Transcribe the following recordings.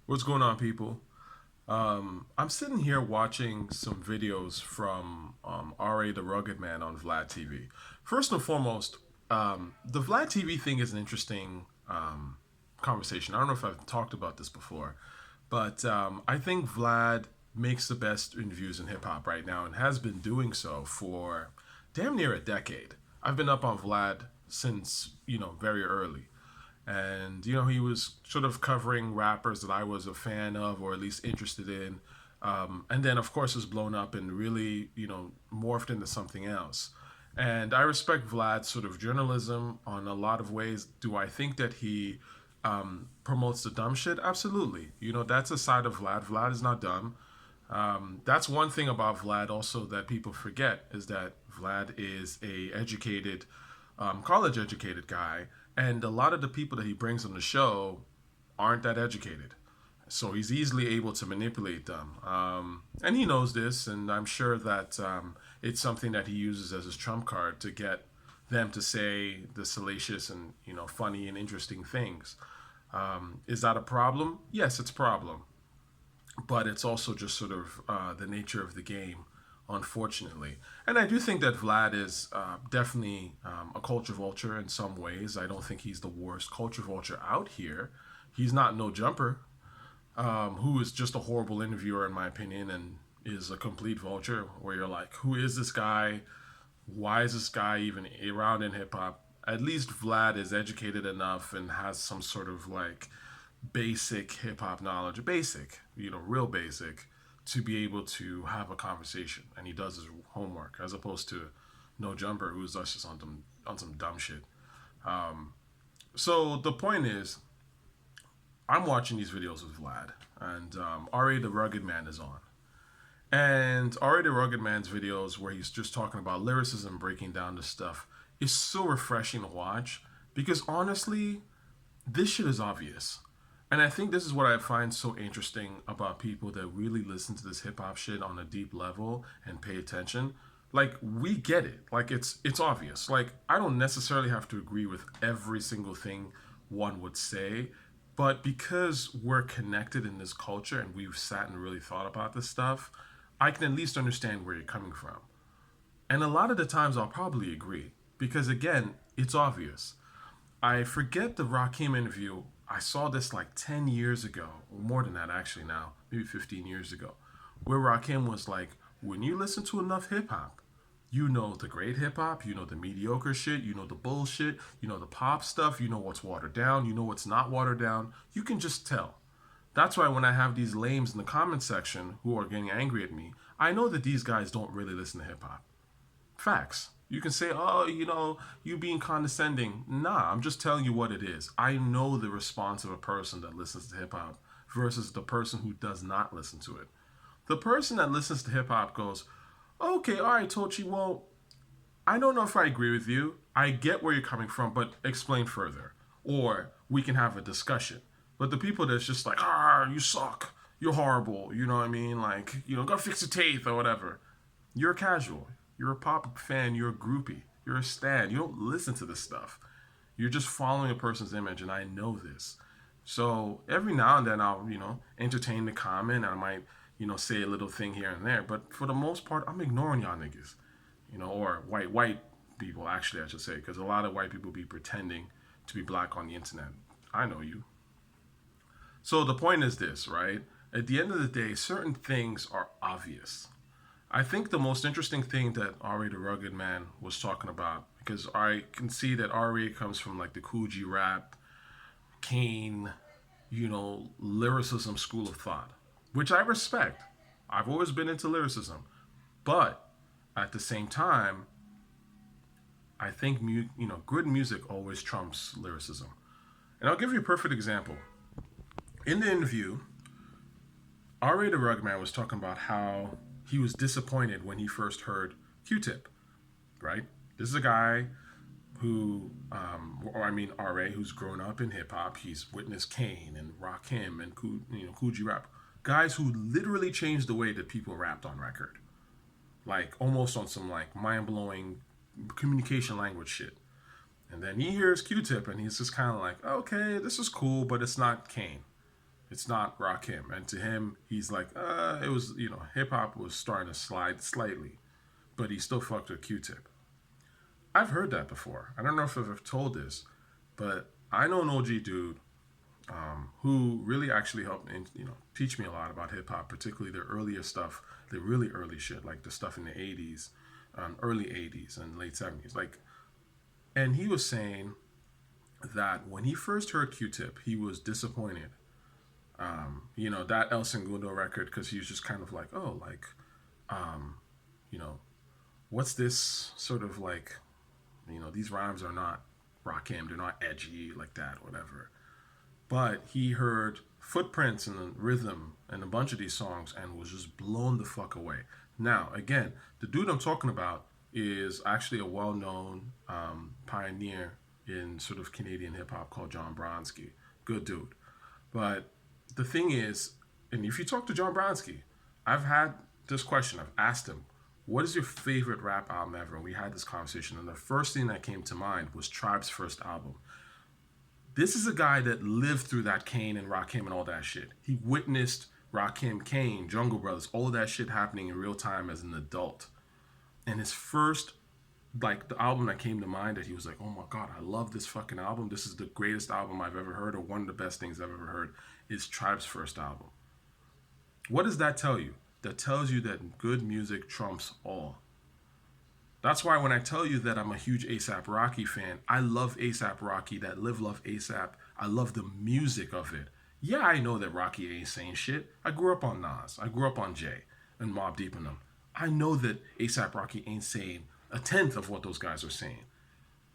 What's going on, people? I'm sitting here watching some videos from RA the Rugged Man on Vlad TV. First and foremost, the Vlad TV thing is an interesting conversation. I don't know if I've talked about this before, but I think Vlad makes the best interviews in hip hop right now and has been doing so for damn near a decade. I've been up on Vlad since, very early. And he was sort of covering rappers that I was a fan of or at least interested in, and then of course was blown up and really morphed into something else. And I respect Vlad's sort of journalism on a lot of ways. Do I think that he promotes the dumb shit? Absolutely. That's a side of Vlad. Vlad is not dumb. That's one thing about Vlad also that people forget is that Vlad is a educated, college educated guy, and a lot of the people that he brings on the show aren't that educated. So he's easily able to manipulate them, and he knows this, and I'm sure that it's something that he uses as his trump card to get them to say the salacious and funny and interesting things. Is that a problem? Yes, it's a problem, but it's also just sort of the nature of the game, unfortunately. And I do think that Vlad is definitely a culture vulture in some ways. I don't think he's the worst culture vulture out here. He's not No Jumper, who is just a horrible interviewer, in my opinion, and is a complete vulture, where you're like, who is this guy? Why is this guy even around in hip hop? At least Vlad is educated enough and has some sort of like basic hip hop knowledge, basic, real basic, to be able to have a conversation. And he does his homework as opposed to No Jumper, who's just on some dumb shit. So the point is, I'm watching these videos with Vlad, and RA the Rugged Man is on. And RA the Rugged Man's videos, where he's just talking about lyricism, breaking down this stuff, is so refreshing to watch because honestly, this shit is obvious. And I think this is what I find so interesting about people that really listen to this hip hop shit on a deep level and pay attention. Like we get it. Like it's obvious. Like I don't necessarily have to agree with every single thing one would say, but because we're connected in this culture and we've sat and really thought about this stuff, I can at least understand where you're coming from. And a lot of the times I'll probably agree because again, it's obvious. I forget the Rakim interview. I saw this like 10 years ago, or more than that actually now, maybe 15 years ago, where Rakim was like, when you listen to enough hip hop, you know the great hip hop, you know the mediocre shit, you know the bullshit, you know the pop stuff, you know what's watered down, you know what's not watered down. You can just tell. That's why when I have these lames in the comment section who are getting angry at me, I know that these guys don't really listen to hip hop. Facts. You can say, oh, you being condescending. Nah, I'm just telling you what it is. I know the response of a person that listens to hip hop versus the person who does not listen to it. The person that listens to hip hop goes, okay, all right, Tochi, well, I don't know if I agree with you. I get where you're coming from, but explain further. Or we can have a discussion. But the people that's just like, you suck. You're horrible. You know what I mean? Like, go fix your teeth or whatever. You're casual. You're a pop fan. You're a groupie. You're a stan. You don't listen to this stuff. You're just following a person's image, and I know this. So every now and then I'll, entertain the comment. I might, say a little thing here and there. But for the most part, I'm ignoring y'all niggas. Or white people, actually, I should say, because a lot of white people be pretending to be black on the internet. I know you. So the point is this, right? At the end of the day, certain things are obvious. I think the most interesting thing that Ari the Rugged Man was talking about, because I can see that Ari comes from like the Coogee rap, Kane, lyricism school of thought, which I respect. I've always been into lyricism. But at the same time, I think good music always trumps lyricism. And I'll give you a perfect example. In the interview, Ari the Rugged Man was talking about how he was disappointed when he first heard Q-Tip, right? This is a guy who, RA, who's grown up in hip hop. He's witnessed Kane and Rakim and Coogee rap, guys who literally changed the way that people rapped on record, like almost on some like mind blowing communication language shit. And then he hears Q-Tip and he's just kind of like, okay, this is cool, but it's not Kane. It's not Rakim. And to him, he's like, it was, hip hop was starting to slide slightly, but he still fucked with Q-Tip. I've heard that before. I don't know if I've ever told this, but I know an OG dude who really actually helped, teach me a lot about hip hop, particularly the earlier stuff, the really early shit, like the stuff in the '80s, early '80s and late '70s, like. And he was saying that when he first heard Q-Tip, he was disappointed. That El Segundo record, because he was just kind of like, oh, like, um, you know, what's this sort of like, these rhymes are not Rakim, they're not edgy like that, whatever. But he heard footprints and the rhythm and a bunch of these songs and was just blown the fuck away. Now, again, the dude I'm talking about is actually a well-known pioneer in sort of Canadian hip hop called John Bronsky. Good dude. But the thing is, and if you talk to John Bronsky, I've had this question. I've asked him, what is your favorite rap album ever? And we had this conversation, and the first thing that came to mind was Tribe's first album. This is a guy that lived through that Kane and Rakim and all that shit. He witnessed Rakim, Kane, Jungle Brothers, all of that shit happening in real time as an adult. And his first, like, the album that came to mind that he was like, oh my God, I love this fucking album. This is the greatest album I've ever heard, or one of the best things I've ever heard, is Tribe's first album. What does that tell you? That tells you that good music trumps all. That's why when I tell you that I'm a huge A$AP Rocky fan, I love A$AP Rocky, that Live.Love.ASAP. I love the music of it. Yeah, I know that Rocky ain't saying shit. I grew up on Nas. I grew up on Jay and Mobb Deep and them. I know that A$AP Rocky ain't saying a tenth of what those guys are saying.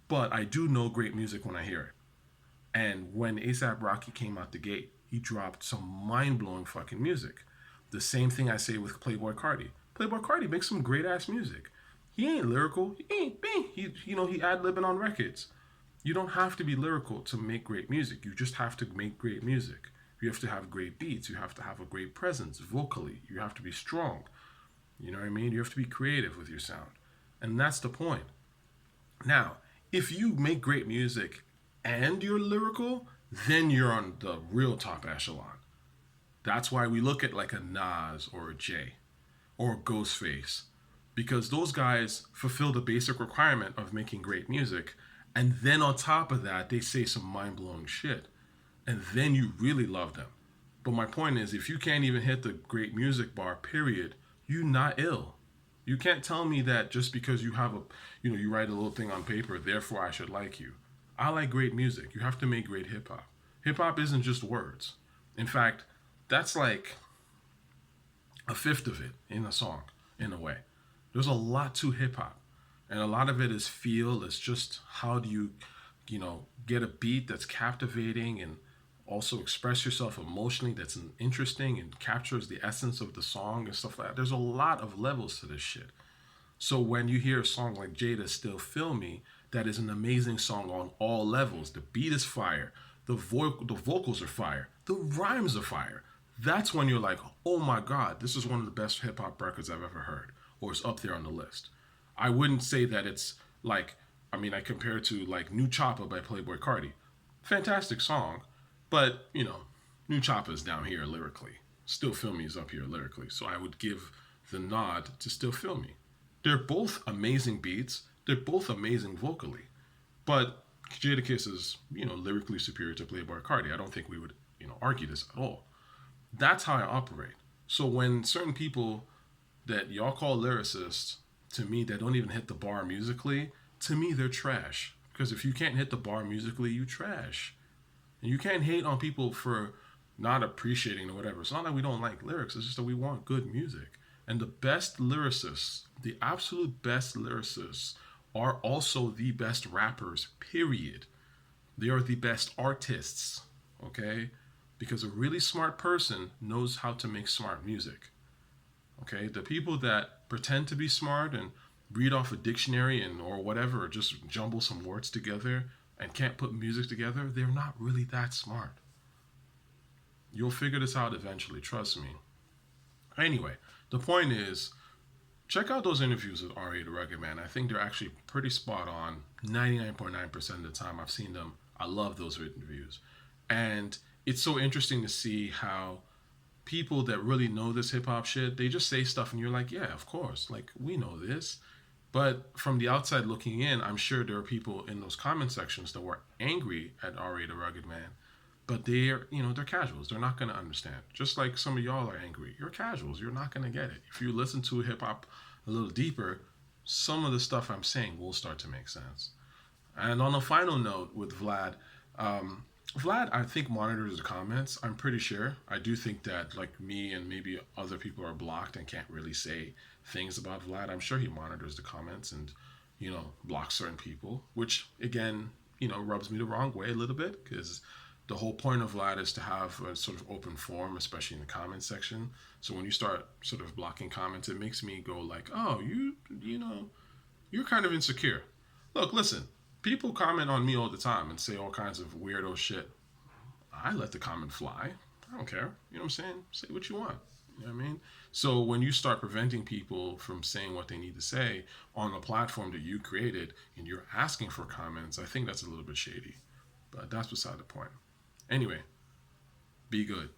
But I do know great music when I hear it. And when A$AP Rocky came out the gate, he dropped some mind-blowing fucking music. The same thing I say with Playboi Carti. Playboi Carti makes some great-ass music. He ain't lyrical. He ad-libbing on records. You don't have to be lyrical to make great music. You just have to make great music. You have to have great beats. You have to have a great presence vocally. You have to be strong. You know what I mean? You have to be creative with your sound. And that's the point. Now, if you make great music and you're lyrical, then you're on the real top echelon. That's why we look at like a Nas or a Jay or a Ghostface, because those guys fulfill the basic requirement of making great music. And then on top of that, they say some mind-blowing shit. And then you really love them. But my point is, if you can't even hit the great music bar, period, you're not ill. You can't tell me that just because you have you write a little thing on paper, therefore I should like you. I like great music. You have to make great hip hop. Hip hop isn't just words. In fact, that's like a fifth of it in a song, in a way. There's a lot to hip hop. And a lot of it is feel. It's just how do you, get a beat that's captivating and also express yourself emotionally that's interesting and captures the essence of the song and stuff like that. There's a lot of levels to this shit. So when you hear a song like Jada Still Feel Me, that is an amazing song on all levels. The beat is fire. The vocals are fire. The rhymes are fire. That's when you're like, oh my God, this is one of the best hip hop records I've ever heard, or it's up there on the list. I wouldn't say that it's like, I compare it to like New Choppa by Playboi Carti. Fantastic song, but New Choppa is down here lyrically. Still Feel Me is up here lyrically. So I would give the nod to Still Feel Me. They're both amazing beats. They're both amazing vocally. But Jadakiss is, lyrically superior to Playboi Carti. I don't think we would, argue this at all. That's how I operate. So when certain people that y'all call lyricists, to me, that don't even hit the bar musically, to me, they're trash. Because if you can't hit the bar musically, you trash. And you can't hate on people for not appreciating or whatever. It's not that we don't like lyrics. It's just that we want good music. And the best lyricists, the absolute best lyricists, are also the best rappers, period. They are the best artists, okay? Because a really smart person knows how to make smart music. Okay? The people that pretend to be smart and read off a dictionary or whatever, or just jumble some words together and can't put music together, they're not really that smart. You'll figure this out eventually, trust me. Anyway, the point is, check out those interviews with R.A. the Rugged Man. I think they're actually pretty spot on 99.9% of the time I've seen them. I love those interviews. And it's so interesting to see how people that really know this hip hop shit, they just say stuff and you're like, yeah, of course, like we know this. But from the outside looking in, I'm sure there are people in those comment sections that were angry at Ari the Rugged Man, but they're casuals. They're not going to understand. Just like some of y'all are angry. You're casuals. You're not going to get it. If you listen to hip hop a little deeper, some of the stuff I'm saying will start to make sense. And on a final note with Vlad, um, Vlad, I think monitors the comments. I'm pretty sure. I do think that like me and maybe other people are blocked and can't really say things about Vlad. I'm sure he monitors the comments and blocks certain people, which again rubs me the wrong way a little bit because the whole point of Vlad is to have a sort of open forum, especially in the comment section. So when you start sort of blocking comments, it makes me go like, oh, you're kind of insecure. Look, listen, people comment on me all the time and say all kinds of weirdo shit. I let the comment fly. I don't care. You know what I'm saying? Say what you want. You know what I mean? So when you start preventing people from saying what they need to say on a platform that you created and you're asking for comments, I think that's a little bit shady. But that's beside the point. Anyway, be good.